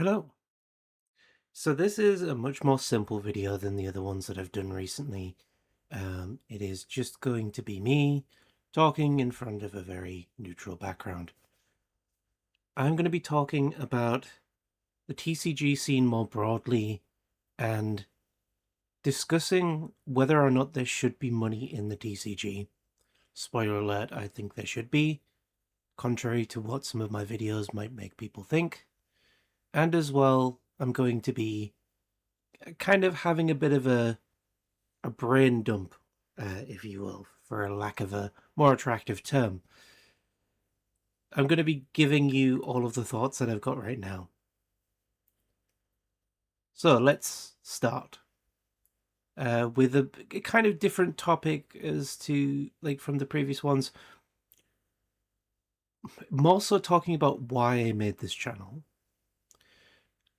Hello. So this is a much more simple video than the other ones that I've done recently. It is just going to be me talking in front of a very neutral background. I'm going to be talking about the TCG scene more broadly and discussing whether or not there should be money in the TCG. Spoiler alert, I think there should be, contrary to what some of my videos might make people think. And as well, I'm going to be kind of having a bit of a brain dump, if you will, for a lack of a more attractive term. I'm going to be giving you all of the thoughts that I've got right now. So let's start with a kind of different topic as to, like, from the previous ones. More so talking about why I made this channel.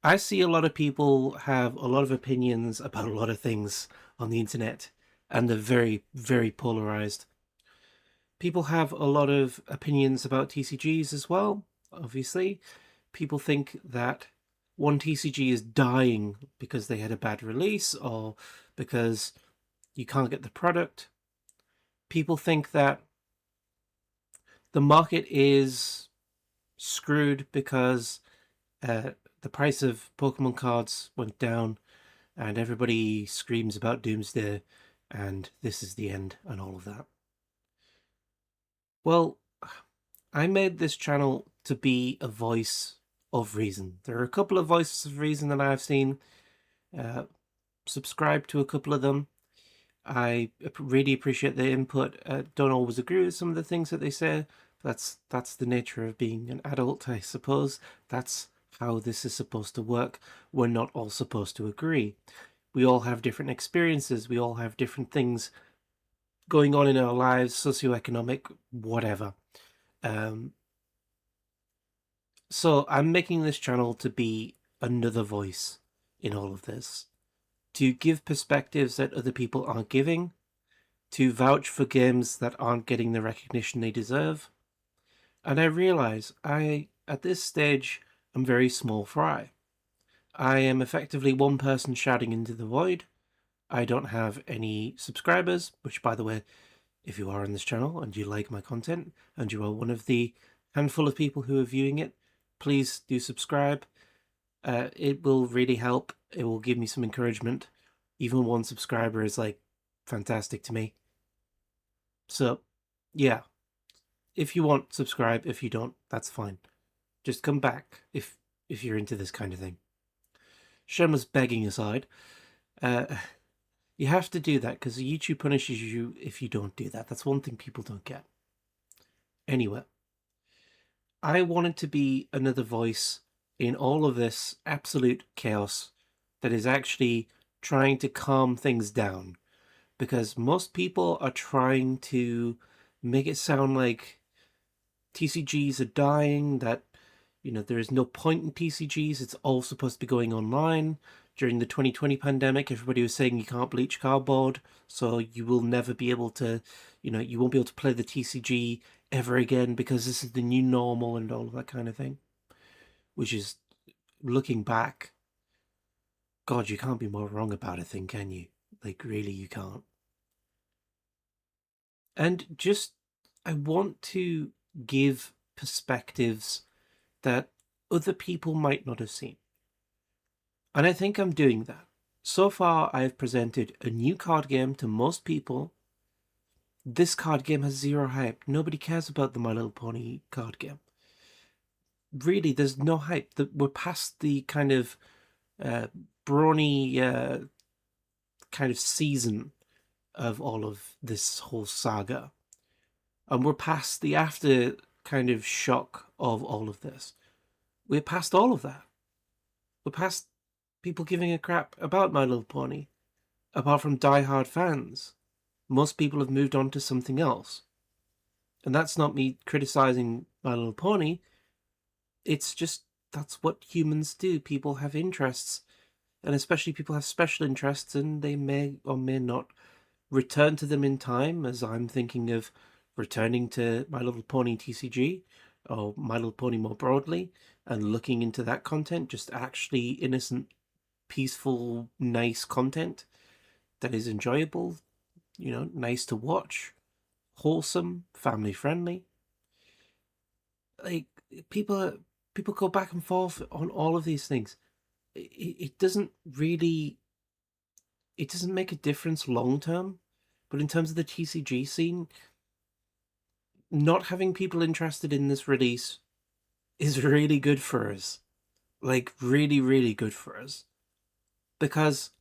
I see a lot of people have a lot of opinions about a lot of things on the internet, and they're very, very polarized. People have a lot of opinions about TCGs as well, obviously. People think that one TCG is dying because they had a bad release or because you can't get the product. People think that the market is screwed because the price of Pokemon cards went down and everybody screams about Doomsday and this is the end and all of that. Well, I made this channel to be a voice of reason. There are a couple of voices of reason that I've seen. Subscribe to a couple of them. I really appreciate their input. Don't always agree with some of the things that they say. That's the nature of being an adult, I suppose. That's how this is supposed to work. We're not all supposed to agree. We all have different experiences. We all have different things going on in our lives, socioeconomic, whatever. So I'm making this channel to be another voice in all of this, to give perspectives that other people aren't giving, to vouch for games that aren't getting the recognition they deserve. And I realize at this stage, I'm very small fry. I am effectively one person shouting into the void. I don't have any subscribers, which, by the way, if you are on this channel and you like my content and you are one of the handful of people who are viewing it, please do subscribe. It will really help. It will give me some encouragement. Even one subscriber is like fantastic to me. So, yeah, if you want, subscribe. If you don't, that's fine. Just come back if you're into this kind of thing. Shameless begging aside, uh, you have to do that because YouTube punishes you if you don't do that. That's one thing people don't get. Anyway, I wanted to be another voice in all of this absolute chaos that is actually trying to calm things down, because most people are trying to make it sound like TCGs are dying, that there is no point in TCGs, it's all supposed to be going online. During the 2020 pandemic, everybody was saying you can't bleach cardboard, so you will never be able to, you won't be able to play the TCG ever again because this is the new normal and all of that kind of thing. Which is, looking back, God, you can't be more wrong about a thing, can you? Like, really, you can't. And just, I want to give perspectives that other people might not have seen. And I think I'm doing that. So far, I've presented a new card game to most people. This card game has zero hype. Nobody cares about the My Little Pony card game. Really, there's no hype. We're past the kind of brawny kind of season of all of this whole saga. And we're past the after kind of shock of all of this. We're past all of that. We're past people giving a crap about My Little Pony. Apart from die-hard fans, most people have moved on to something else. And that's not me criticizing My Little Pony. It's just, that's what humans do. People have interests, and especially people have special interests, and they may or may not return to them in time, as I'm thinking of returning to My Little Pony TCG, or My Little Pony more broadly, and looking into that content, just actually innocent, peaceful, nice content that is enjoyable, nice to watch, wholesome, family friendly. Like people people go back and forth on all of these things. It doesn't really, it doesn't make a difference long term, but in terms of the TCG scene, not having people interested in this release is really good for us. Like really, really good for us. Because,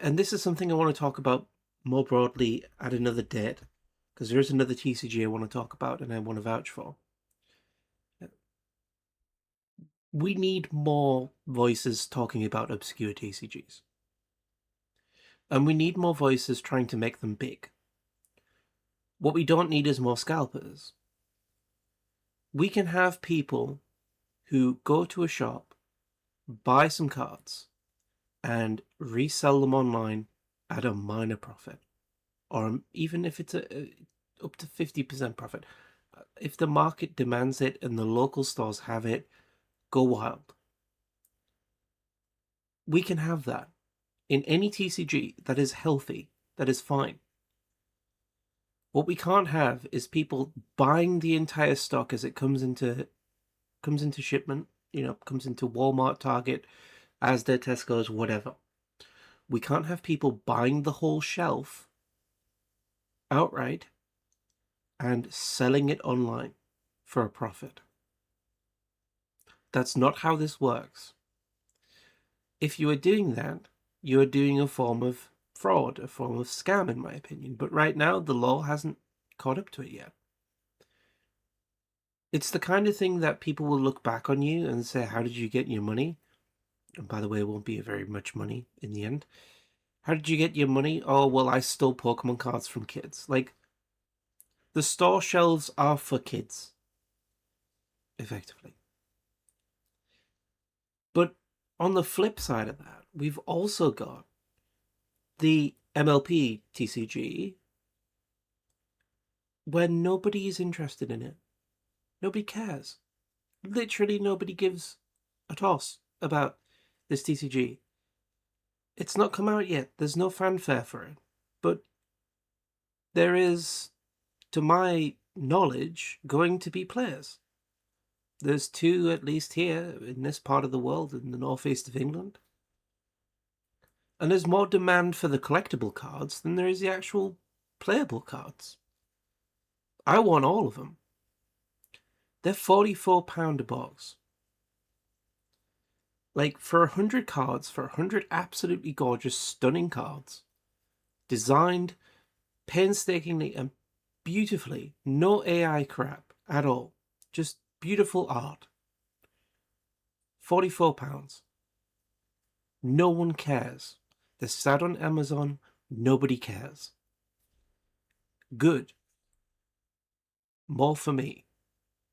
and this is something I want to talk about more broadly at another date, because there is another TCG I want to talk about and I want to vouch for. We need more voices talking about obscure TCGs. And we need more voices trying to make them big. What we don't need is more scalpers. We can have people who go to a shop, buy some cards, and resell them online at a minor profit. Or even if it's up to 50% profit. If the market demands it and the local stores have it, go wild. We can have that in any TCG that is healthy, that is fine. What we can't have is people buying the entire stock as it comes into shipment, comes into Walmart, Target, Asda, Tesco's, whatever. We can't have people buying the whole shelf outright and selling it online for a profit. That's not how this works. If you are doing that, you are doing a form of fraud, a form of scam, in my opinion. But right now, the law hasn't caught up to it yet. It's the kind of thing that people will look back on you and say, how did you get your money? And by the way, it won't be very much money in the end. How did you get your money? Oh, well, I stole Pokemon cards from kids. Like, the store shelves are for kids, effectively. But on the flip side of that, we've also got the MLP TCG, where nobody is interested in it. Nobody cares. Literally nobody gives a toss about this TCG. It's not come out yet. There's no fanfare for it. But there is, to my knowledge, going to be players. There's 2 at least here in this part of the world, in the northeast of England. And there's more demand for the collectible cards than there is the actual playable cards. I want all of them. They're £44 a box. Like, for 100 cards, for 100 absolutely gorgeous, stunning cards, designed painstakingly and beautifully, no AI crap at all, just beautiful art. £44. No one cares. They're sat on Amazon, nobody cares. Good. More for me.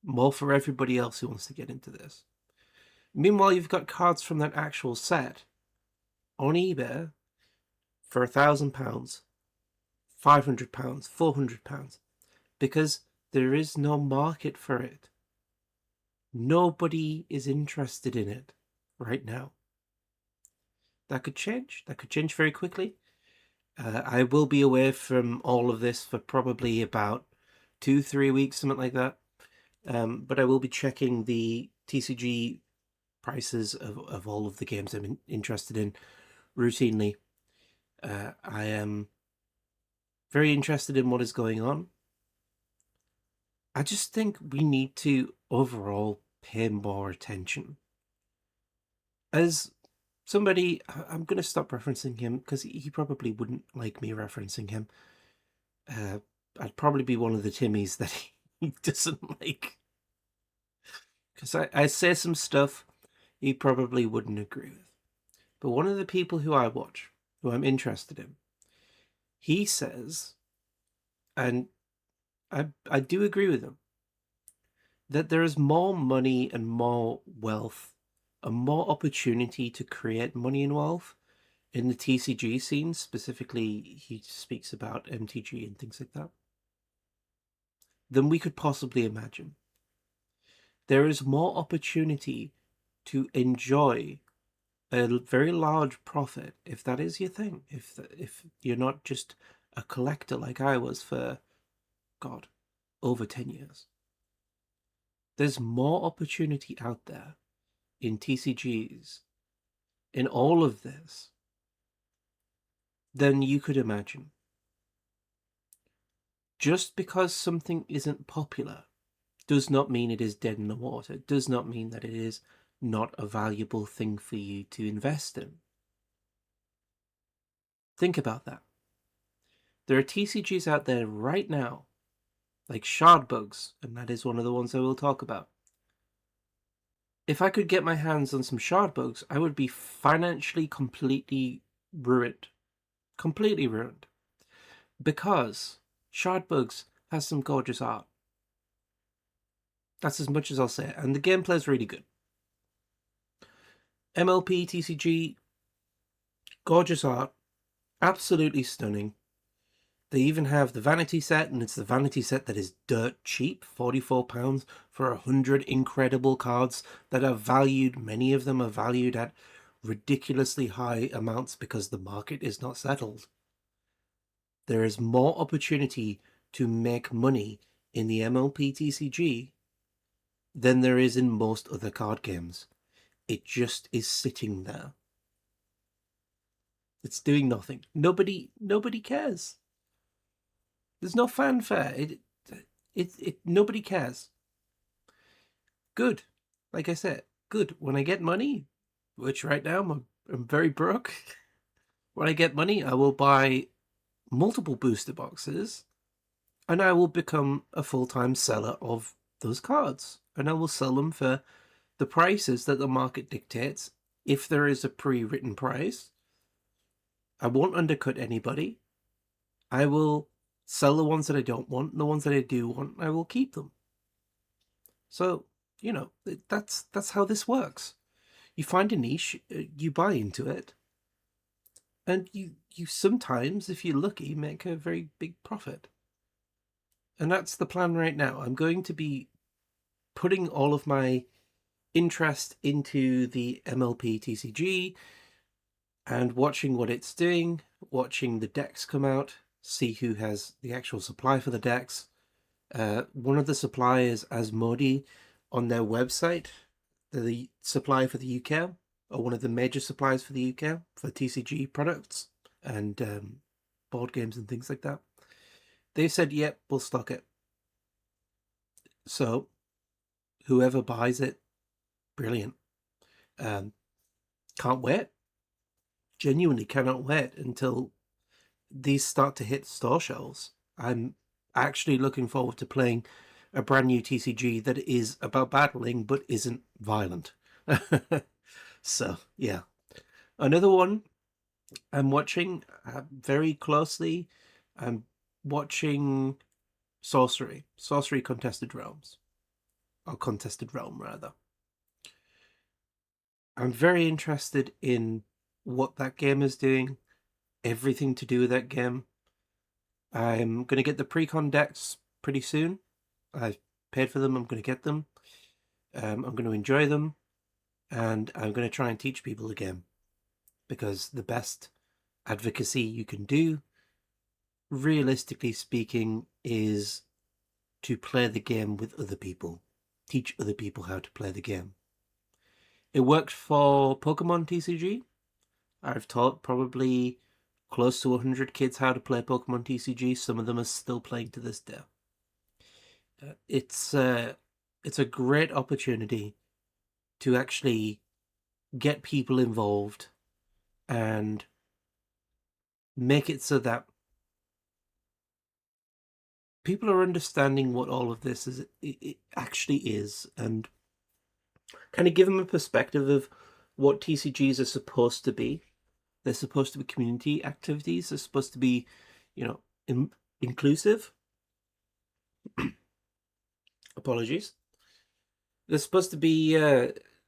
More for everybody else who wants to get into this. Meanwhile, you've got cards from that actual set on eBay for £1,000, £500, £400, because there is no market for it. Nobody is interested in it right now. That could change. That could change very quickly. I will be away from all of this for probably about 2-3 weeks, something like that. But I will be checking the TCG prices of all of the games I'm interested in routinely. I am very interested in what is going on. I just think we need to overall pay more attention. As somebody, I'm going to stop referencing him because he probably wouldn't like me referencing him. I'd probably be one of the Timmies that he doesn't like. Because I say some stuff he probably wouldn't agree with. But one of the people who I watch, who I'm interested in, he says, and I do agree with him, that there is more money and more wealth and more opportunity to create money and wealth in the TCG scene. Specifically, he speaks about MTG and things like that, than we could possibly imagine. there is more opportunity to enjoy a very large profit if that is your thing. If you're not just a collector like I was for, God, over 10 years. There's more opportunity out there in TCGs, in all of this, than you could imagine. Just because something isn't popular does not mean it is dead in the water. It does not mean that it is not a valuable thing for you to invest in. Think about that. There are TCGs out there right now, like Shardbugs, and that is one of the ones I will talk about. If I could get my hands on some Shardbugs, I would be financially completely ruined. Completely ruined. Because Shardbugs has some gorgeous art. That's as much as I'll say. And the gameplay is really good. MLP, TCG, gorgeous art. Absolutely stunning. They even have the vanity set, and it's the vanity set that is dirt cheap, £44 for 100 incredible cards that are valued. Many of them are valued at ridiculously high amounts because the market is not settled. There is more opportunity to make money in the MLP TCG than there is in most other card games. It just is sitting there. It's doing nothing. Nobody cares. There's no fanfare. Nobody cares. Good. Like I said, good. When I get money, which right now I'm very broke. When I get money, I will buy multiple booster boxes, and I will become a full-time seller of those cards. And I will sell them for the prices that the market dictates. If there is a pre-written price, I won't undercut anybody. I will sell the ones that I don't want, and the ones that I do want, I will keep them. So, that's how this works. You find a niche, you buy into it, and you sometimes, if you're lucky, make a very big profit. And that's the plan right now. I'm going to be putting all of my interest into the MLP TCG and watching what it's doing, watching the decks come out, see who has the actual supply for the decks. One of the suppliers, Asmodi, on their website, the supply for the UK, or one of the major suppliers for the UK for TCG products and board games and things like that, they said, yep, we'll stock it. So whoever buys it, brilliant. Can't wait. Genuinely cannot wait until these start to hit store shelves. I'm actually looking forward to playing a brand new TCG that is about battling but isn't violent. So, yeah. Another one I'm watching very closely, I'm watching Sorcery Contested Realms. Or Contested Realm, rather. I'm very interested in what that game is doing, everything to do with that game. I'm going to get the pre-con decks pretty soon. I've paid for them, I'm going to get them. I'm going to enjoy them, and I'm going to try and teach people the game. Because the best advocacy you can do, realistically speaking, is to play the game with other people. Teach other people how to play the game. It worked for Pokemon TCG. I've taught probably close to 100 kids how to play Pokemon TCG. Some of them are still playing to this day. It's a great opportunity to actually get people involved and make it so that people are understanding what all of this is, it actually is, and kind of give them a perspective of what TCGs are supposed to be. They're supposed to be community activities. They're supposed to be, inclusive. Apologies. They're supposed to be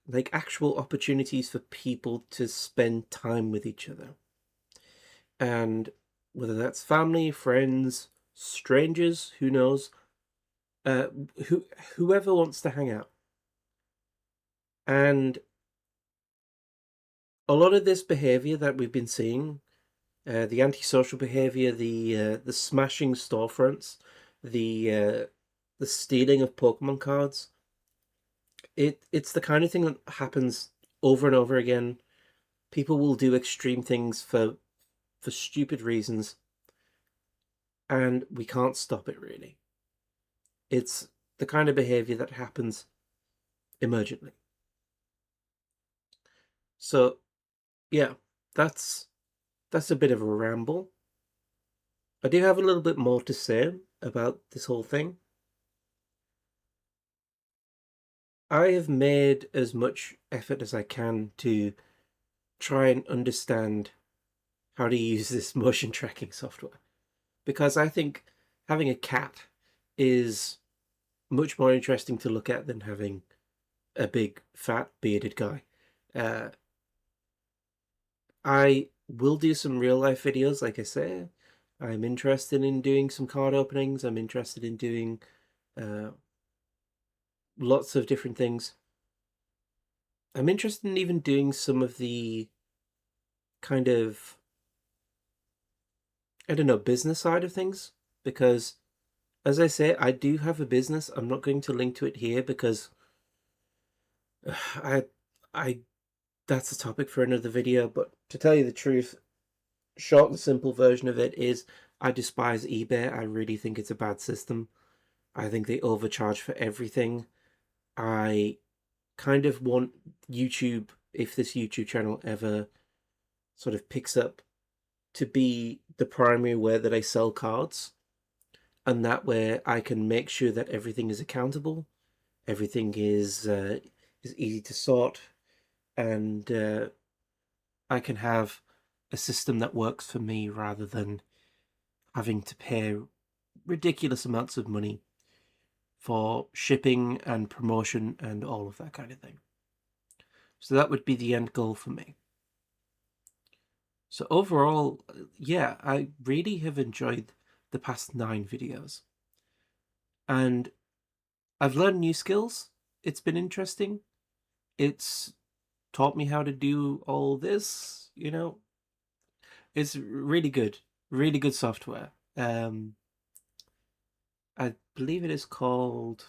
like actual opportunities for people to spend time with each other. And whether that's family, friends, strangers, who knows, whoever wants to hang out. And a lot of this behavior that we've been seeing, the antisocial behavior, the smashing storefronts, the stealing of Pokemon cards, it's the kind of thing that happens over and over again. People will do extreme things for stupid reasons, and we can't stop it really. It's the kind of behavior that happens emergently. So yeah, that's that's a bit of a ramble. I do have a little bit more to say about this whole thing. I have made as much effort as I can to try and understand how to use this motion tracking software, because I think having a cat is much more interesting to look at than having a big fat bearded guy. Uh, I will do some real life videos, like I say. I'm interested in doing some card openings. I'm interested in doing uh, lots of different things. I'm interested in even doing some of the kind of, I don't know, business side of things, because as I say, I do have a business. I'm not going to link to it here because I I that's a topic for another video, but to tell you the truth, short and simple version of it is I despise eBay. I really think it's a bad system. I think they overcharge for everything. I kind of want YouTube, if this YouTube channel ever sort of picks up, to be the primary way that I sell cards, and that way I can make sure that everything is accountable, everything is easy to sort, and I can have a system that works for me rather than having to pay ridiculous amounts of money for shipping and promotion and all of that kind of thing. So that would be the end goal for me. So overall, yeah, I really have enjoyed the past 9 videos. And I've learned new skills. It's been interesting. It's taught me how to do all this, you know. It's really good software. I believe it is called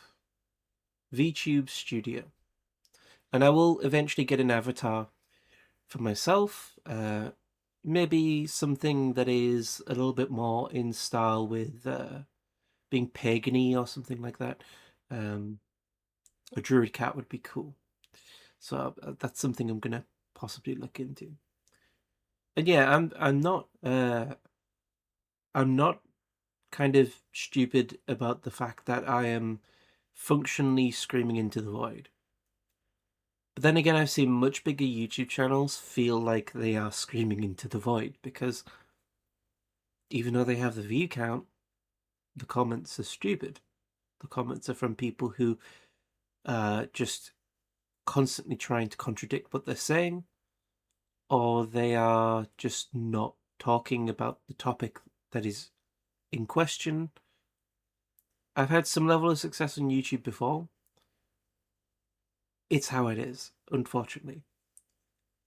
VTube Studio. And I will eventually get an avatar for myself. Maybe something that is a little bit more in style with being pagany or something like that. Um, a druid cat would be cool. So that's something I'm gonna possibly look into. And yeah, I'm not kind of stupid about the fact that I am functionally screaming into the void. But then again, I've seen much bigger YouTube channels feel like they are screaming into the void, because even though they have the view count, the comments are stupid. The comments are from people who just constantly trying to contradict what they're saying, or they are just not talking about the topic that is in question. I've had some level of success on YouTube before. It's how it is, unfortunately.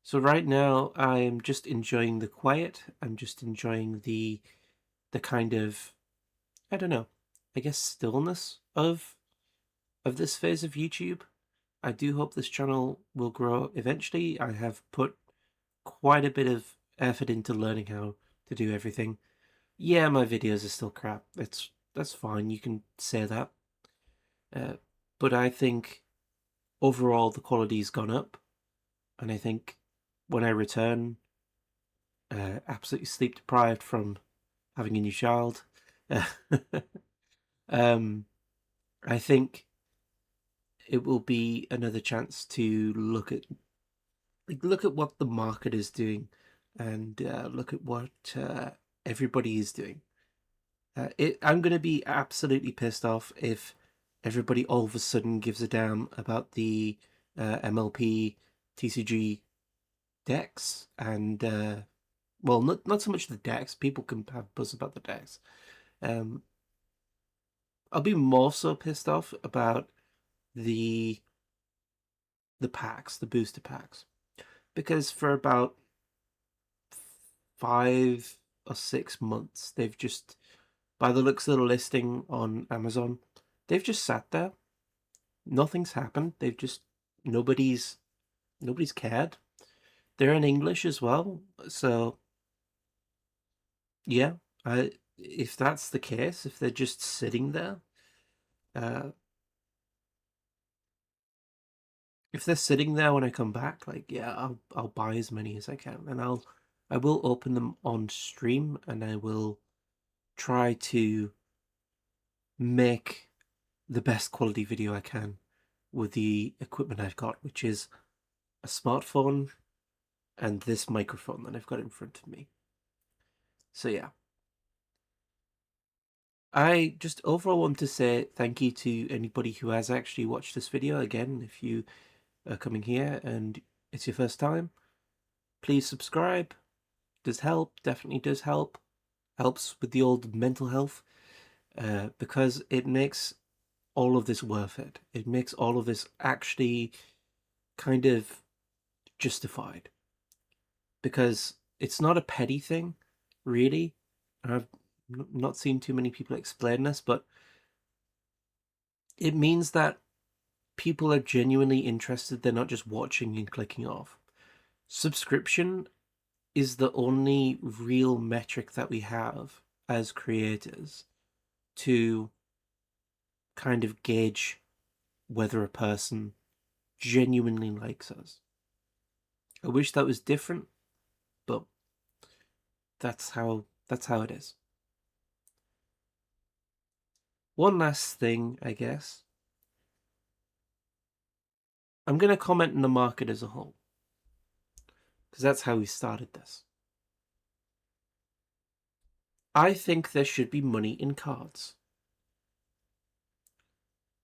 So right now, I'm just enjoying the quiet. I'm just enjoying the kind of, I don't know, I guess stillness of this phase of YouTube. I do hope this channel will grow eventually. I have put quite a bit of effort into learning how to do everything. Yeah, my videos are still crap. That's fine. You can say that. Uh, but I think overall the quality's gone up, and I think when I return, absolutely sleep deprived from having a new child, um, I think it will be another chance to look at what the market is doing, and look at what everybody is doing. I'm going to be absolutely pissed off if everybody all of a sudden gives a damn about the MLP TCG decks, and well, not so much the decks. People can have buzz about the decks. Um, I'll be more so pissed off about the the packs, the booster packs, because for about 5 or 6 months they've just, by the looks of the listing on Amazon, they've just sat there. Nothing's happened. They've just nobody's cared. They're in English as well, so yeah. If that's the case, if they're just sitting there, uh, if they're sitting there when I come back, like yeah, I'll buy as many as I can, and I will open them on stream, and I will try to make the best quality video I can with the equipment I've got, which is a smartphone and this microphone that I've got in front of me. So yeah. I just overall want to say thank you to anybody who has actually watched this video. Again, if you are coming here and it's your first time, please subscribe. Does help, definitely does help. Helps with the old mental health, because it makes all of this worth it. It makes all of this actually kind of justified, because it's not a petty thing, really. I've not seen too many people explain this, but it means that people are genuinely interested. They're not just watching and clicking off. Subscription is the only real metric that we have as creators to kind of gauge whether a person genuinely likes us. I wish that was different, but that's how it is. One last thing, I guess. I'm going to comment on the market as a whole, because that's how we started this. I think there should be money in cards.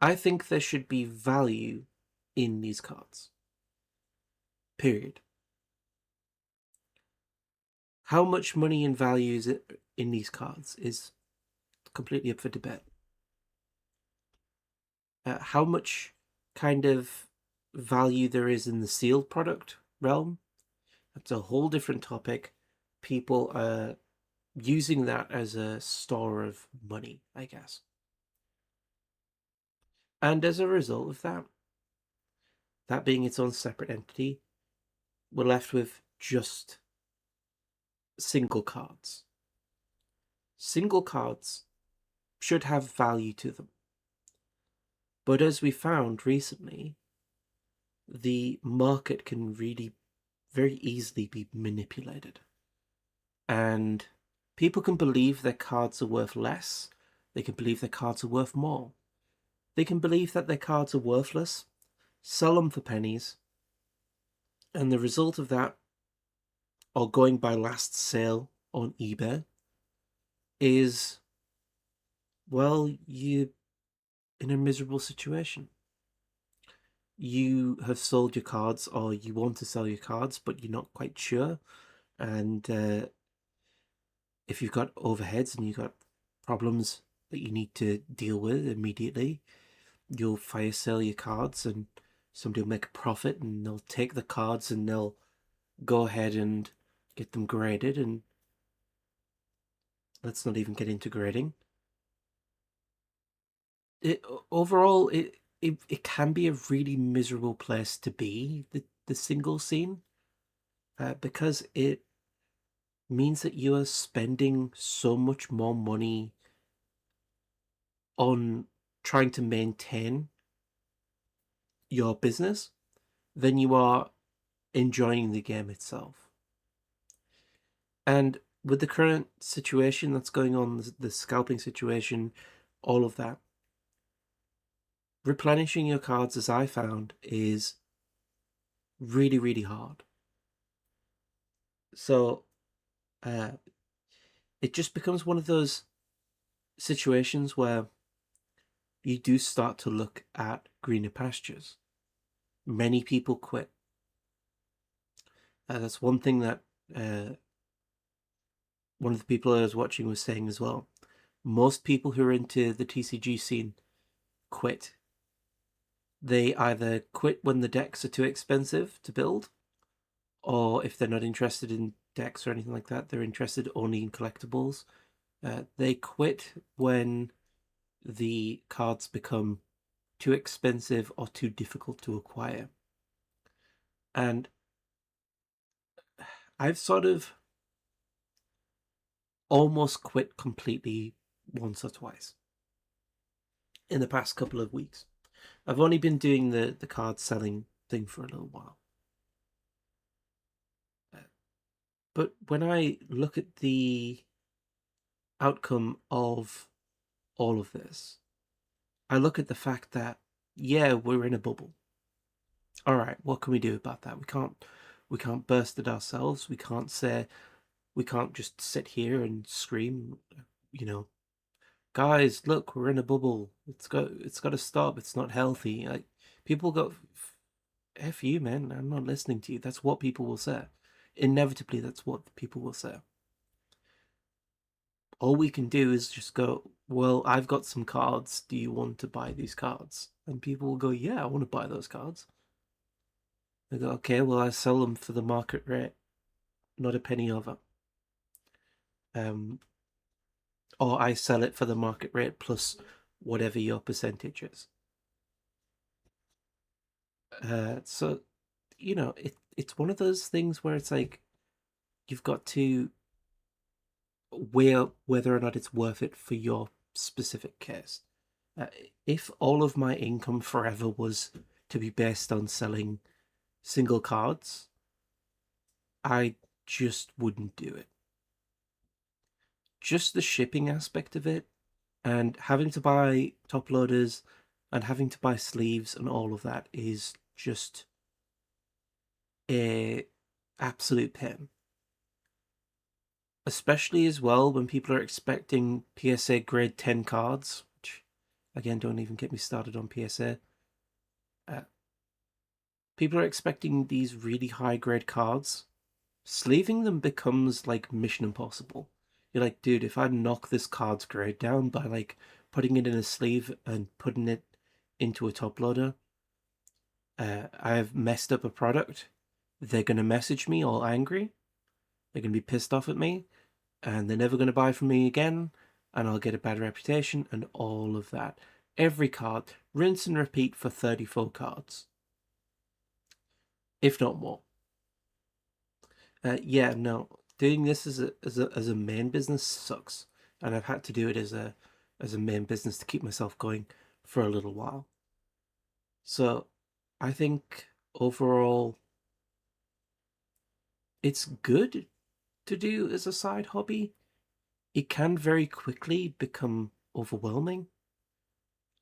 I think there should be value in these cards. Period. How much money and value is it in these cards is completely up for debate. How much kind of value there is in the sealed product realm, that's a whole different topic. People are using that as a store of money, I guess. And as a result of that being its own separate entity, we're left with just single cards. Single cards should have value to them. But as we found recently, the market can really very easily be manipulated. And people can believe their cards are worth less. They can believe their cards are worth more. They can believe that their cards are worthless, sell them for pennies, and the result of that, or going by last sale on eBay, is, well, you're in a miserable situation. You have sold your cards, or you want to sell your cards, but you're not quite sure. And if you've got overheads and you've got problems that you need to deal with immediately, you'll fire sale your cards, and somebody will make a profit, and they'll take the cards and they'll go ahead and get them graded. And let's not even get into grading. Overall, it can be a really miserable place to be, the single scene, because it means that you are spending so much more money on trying to maintain your business than you are enjoying the game itself. And with the current situation that's going on, the scalping situation, all of that, replenishing your cards, as I found, is really, really hard. So it just becomes one of those situations where you do start to look at greener pastures. Many people quit. That's one thing that one of the people I was watching was saying as well. Most people who are into the TCG scene quit they either quit when the decks are too expensive to build, or if they're not interested in decks or anything like that, they're interested only in collectibles. They quit when the cards become too expensive or too difficult to acquire. And I've sort of almost quit completely once or twice in the past couple of weeks. I've only been doing the card selling thing for a little while. But when I look at the outcome of all of this, I look at the fact that, yeah, we're in a bubble. All right, what can we do about that? We can't burst it ourselves. We can't just sit here and scream, you know, guys, look, we're in a bubble. It's got to stop. It's not healthy. Like, people go, F you, man. I'm not listening to you. That's what people will say. Inevitably, that's what people will say. All we can do is just go, well, I've got some cards. Do you want to buy these cards? And people will go, yeah, I want to buy those cards. They go, okay, well, I sell them for the market rate, not a penny over. Or I sell it for the market rate plus whatever your percentage is. So, it's one of those things where it's like you've got to weigh whether or not it's worth it for your specific case. Uh, if all of my income forever was to be based on selling single cards, I just wouldn't do it. Just the shipping aspect of it, and having to buy top loaders and having to buy sleeves and all of that is just a absolute pain. Especially as well when people are expecting PSA grade 10 cards, which again, don't even get me started on PSA. Uh, People are expecting these really high grade cards. Sleeving them becomes like mission impossible. You're like, dude, if I knock this card's grade down by like putting it in a sleeve and putting it into a top loader, I've messed up a product. They're gonna message me all angry. They're gonna be pissed off at me, and they're never gonna buy from me again. And I'll get a bad reputation and all of that. Every card, rinse and repeat for 34 cards, if not more. Yeah, no, doing this as a main business sucks, and I've had to do it as a main business to keep myself going for a little while. So, I think overall, it's good to do as a side hobby. It can very quickly become overwhelming.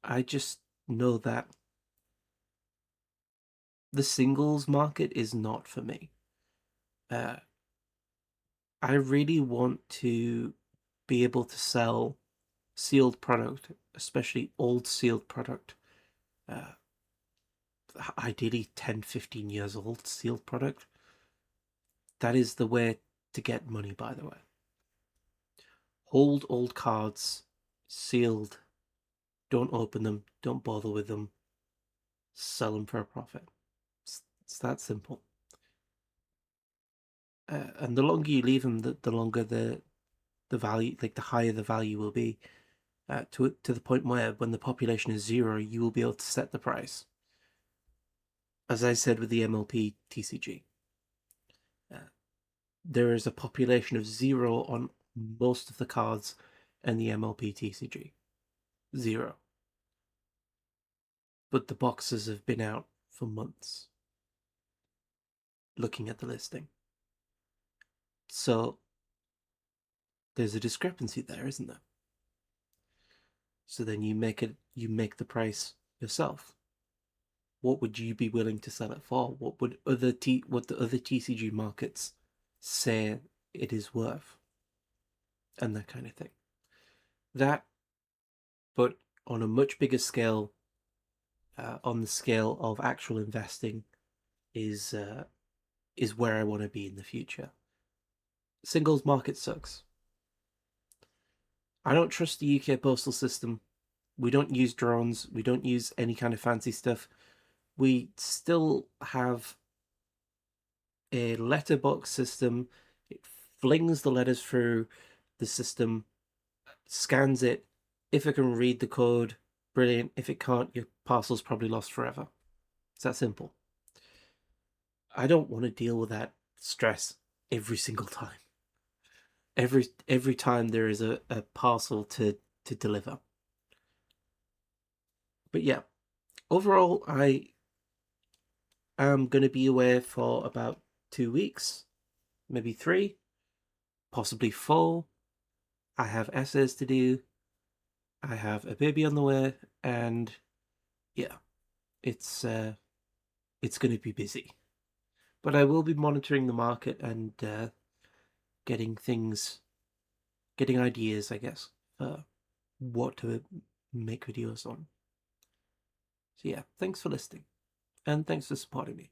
I just know that the singles market is not for me. Uh, I really want to be able to sell sealed product, especially old sealed product. Uh, Ideally 10, 15 years old sealed product. That is the way to get money, by the way. Hold old cards, sealed. Don't open them. Don't bother with them. Sell them for a profit. It's that simple. And the longer you leave them, the longer the value, like the higher the value will be. To the point where when the population is zero, you will be able to set the price. As I said with the MLP TCG, uh, there is a population of zero on most of the cards and the MLP TCG. Zero. But the boxes have been out for months looking at the listing. So there's a discrepancy there, isn't there? So then you make the price yourself. What would you be willing to sell it for? What would what the other TCG markets say it is worth? And that kind of thing. That, but on a much bigger scale, on the scale of actual investing, is uh, is where I want to be in the future. Singles market sucks. I don't trust the UK postal system. We don't use drones. We don't use any kind of fancy stuff. We still have a letterbox system. It flings the letters through the system, scans it. If it can read the code, brilliant. If it can't, your parcel's probably lost forever. It's that simple. I don't want to deal with that stress every single time. Every time there is a parcel to deliver. But yeah, overall, I am going to be away for about 2 weeks, maybe 3, possibly 4. I have essays to do. I have a baby on the way, and yeah, it's going to be busy. But I will be monitoring the market and getting ideas, I guess, for what to make videos on. So yeah, thanks for listening, and thanks for supporting me.